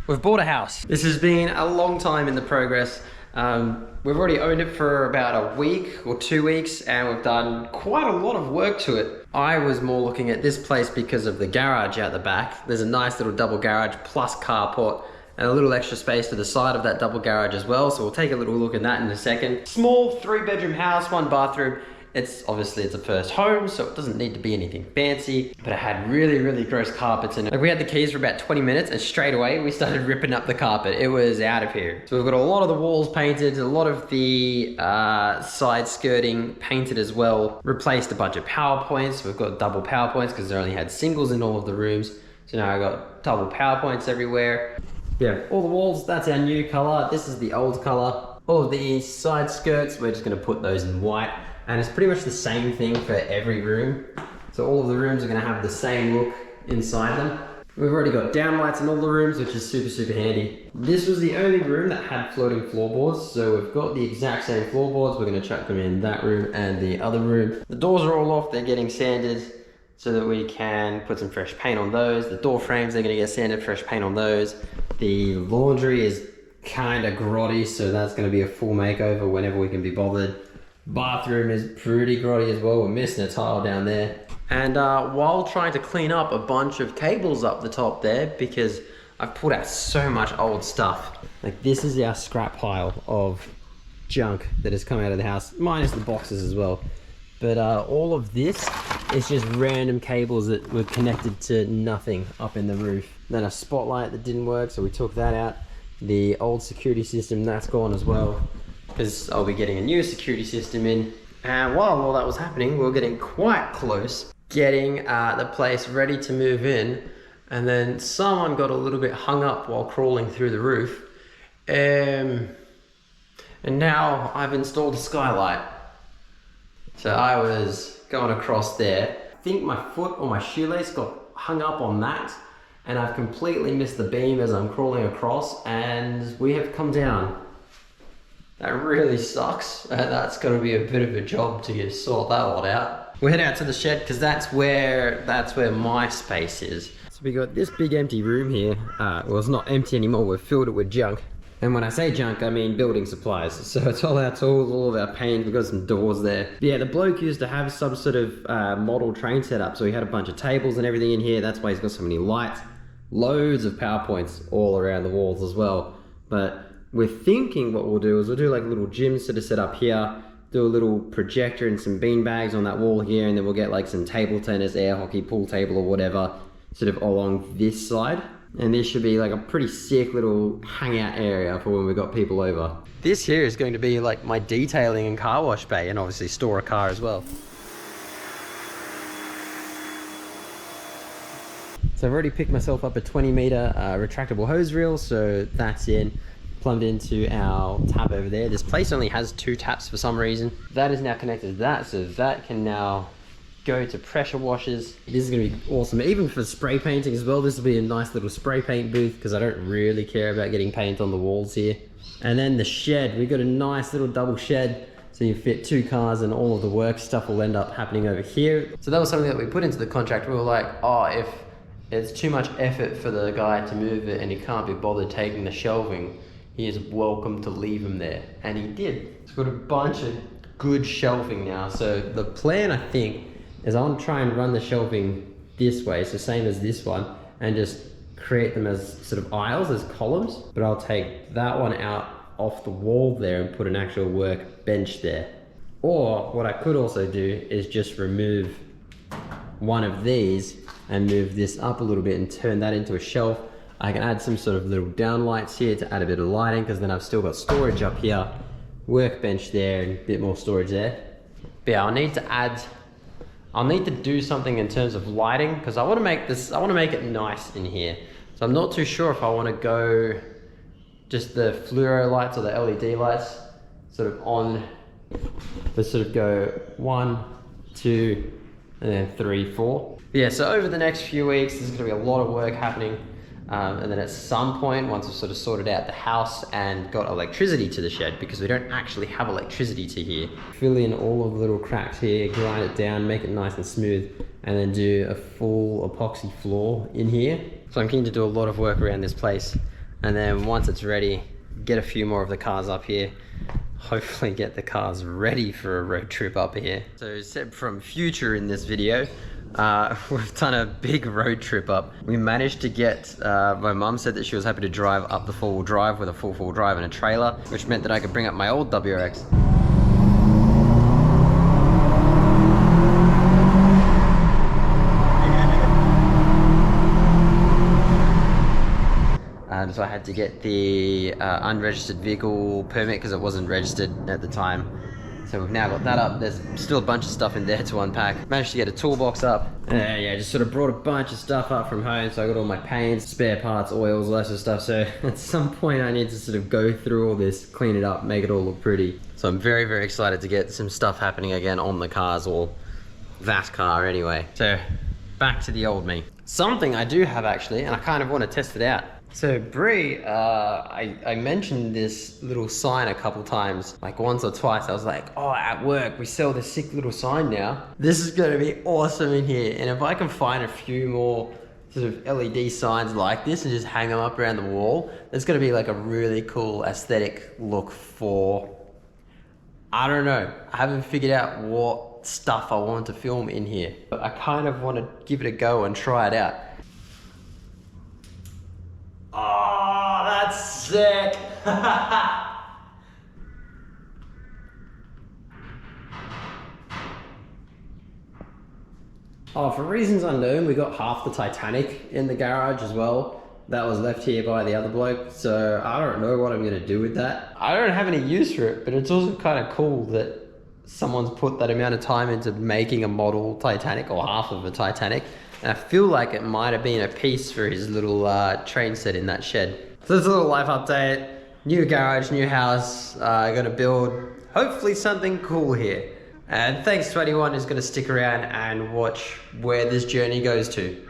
We've bought a house. This has been a long time in the progress. We've already owned it for about a week or 2 weeks, and we've done quite a lot of work to it. I was more looking at this place because of the garage out the back. There's a nice little double garage plus carport and a little extra space to the side of that double garage as well. So we'll take a little look at that in a second. Small 3-bedroom house, 1 bathroom. It's obviously a first home, so it doesn't need to be anything fancy, but it had really, really gross carpets in it. Like, we had the keys for about 20 minutes and straight away we started ripping up the carpet. It was out of here. So we've got a lot of the walls painted, a lot of the side skirting painted as well. Replaced a bunch of power points. We've got double power points because they only had singles in all of the rooms. So now I got double power points everywhere. Yeah, all the walls, that's our new color. This is the old color. All of the side skirts, we're just gonna put those in white. And it's pretty much the same thing for every room. So all of the rooms are gonna have the same look inside them. We've already got downlights in all the rooms, which is super, super handy. This was the only room that had floating floorboards. So we've got the exact same floorboards. We're gonna chuck them in that room and the other room. The doors are all off, they're getting sanded so that we can put some fresh paint on those. The door frames, they're gonna get sanded, fresh paint on those. The laundry is kind of grotty, so that's gonna be a full makeover whenever we can be bothered. Bathroom is pretty grotty as well. We're missing a tile down there. And while trying to clean up a bunch of cables up the top there, because I've pulled out so much old stuff. Like, this is our scrap pile of junk that has come out of the house, minus the boxes as well. But all of this is just random cables that were connected to nothing up in the roof. Then a spotlight that didn't work, so we took that out. The old security system, that's gone as well, because I'll be getting a new security system in. And while all that was happening, we were getting quite close getting the place ready to move in, and then someone got a little bit hung up while crawling through the roof. And now I've installed a skylight. So I was going across there. I think my foot or my shoelace got hung up on that, and I've completely missed the beam as I'm crawling across, and we have come down. That really sucks. That's going to be a bit of a job to sort that one out. We head out to the shed because that's where my space is. So we got this big empty room here. Well, it's not empty anymore. We've filled it with junk. And when I say junk, I mean building supplies. So it's all our tools, all of our paint. We've got some doors there. Yeah, the bloke used to have some sort of model train set up. So he had a bunch of tables and everything in here. That's why he's got so many lights. Loads of PowerPoints all around the walls as well. But we're thinking what we'll do is we'll do like little gyms sort of set up here, do a little projector and some bean bags on that wall here, and then we'll get like some table tennis, air hockey, pool table or whatever sort of along this side. And this should be like a pretty sick little hangout area for when we've got people over. This here is going to be like my detailing and car wash bay, and obviously store a car as well. So I've already picked myself up a 20-meter retractable hose reel, so that's in. Plumbed into our tap over there. This place only has 2 taps for some reason. That is now connected to that, so that can now go to pressure washers. This is going to be awesome. Even for spray painting as well, this will be a nice little spray paint booth because I don't really care about getting paint on the walls here. And then the shed, we've got a nice little double shed, so you fit 2 cars and all of the work stuff will end up happening over here. So that was something that we put into the contract. We were like, oh, if it's too much effort for the guy to move it and he can't be bothered taking the shelving, he is welcome to leave him there. And he did. It's got a bunch of good shelving now. So the plan, I think, is I want to try and run the shelving this way, so same as this one, and just create them as sort of aisles, as columns. But I'll take that one out off the wall there and put an actual work bench there. Or what I could also do is just remove one of these and move this up a little bit and turn that into a shelf. I can add some sort of little downlights here to add a bit of lighting, because then I've still got storage up here, workbench there, and a bit more storage there. But yeah, I'll need to do something in terms of lighting, because I want to make it nice in here. So I'm not too sure if I want to go just the fluoro lights or the LED lights sort of on. Let's sort of go 1, 2, and then 3, 4. But yeah, so over the next few weeks, there's going to be a lot of work happening. And then at some point, once I've sort of sorted out the house and got electricity to the shed, because we don't actually have electricity to here, fill in all of the little cracks here, grind it down, make it nice and smooth, and then do a full epoxy floor in here. So I'm keen to do a lot of work around this place And then once it's ready, get a few more of the cars up here. Hopefully get the cars ready for a road trip up here. So Seb from Future in this video, we've done a big road trip up. We managed to get, my mum said that she was happy to drive up the 4-wheel drive with a full 4-wheel drive and a trailer, which meant that I could bring up my old WRX. So I had to get the unregistered vehicle permit because it wasn't registered at the time. So we've now got that up. There's still a bunch of stuff in there to unpack. Managed to get a toolbox up. Yeah, just sort of brought a bunch of stuff up from home. So I got all my paints, spare parts, oils, all that sort of stuff. So at some point I need to sort of go through all this, clean it up, make it all look pretty. So I'm very, very excited to get some stuff happening again on the cars, or that car anyway. So back to the old me. Something I do have actually, and I kind of want to test it out. So Brie, I mentioned this little sign a couple times, like once or twice. I was like, oh, at work we sell this sick little sign now. This is going to be awesome in here. And if I can find a few more sort of LED signs like this and just hang them up around the wall, it's going to be like a really cool aesthetic look for, I don't know, I haven't figured out what stuff I want to film in here, but I kind of want to give it a go and try it out. Oh, that's sick! Oh, for reasons unknown, we got half the Titanic in the garage as well. That was left here by the other bloke, so I don't know what I'm gonna do with that. I don't have any use for it, but it's also kind of cool that someone's put that amount of time into making a model Titanic, or half of a Titanic. And I feel like it might have been a piece for his little train set in that shed. So this is a little life update. New garage, new house. Gonna build hopefully something cool here. And thanks to anyone who's gonna stick around and watch where this journey goes to.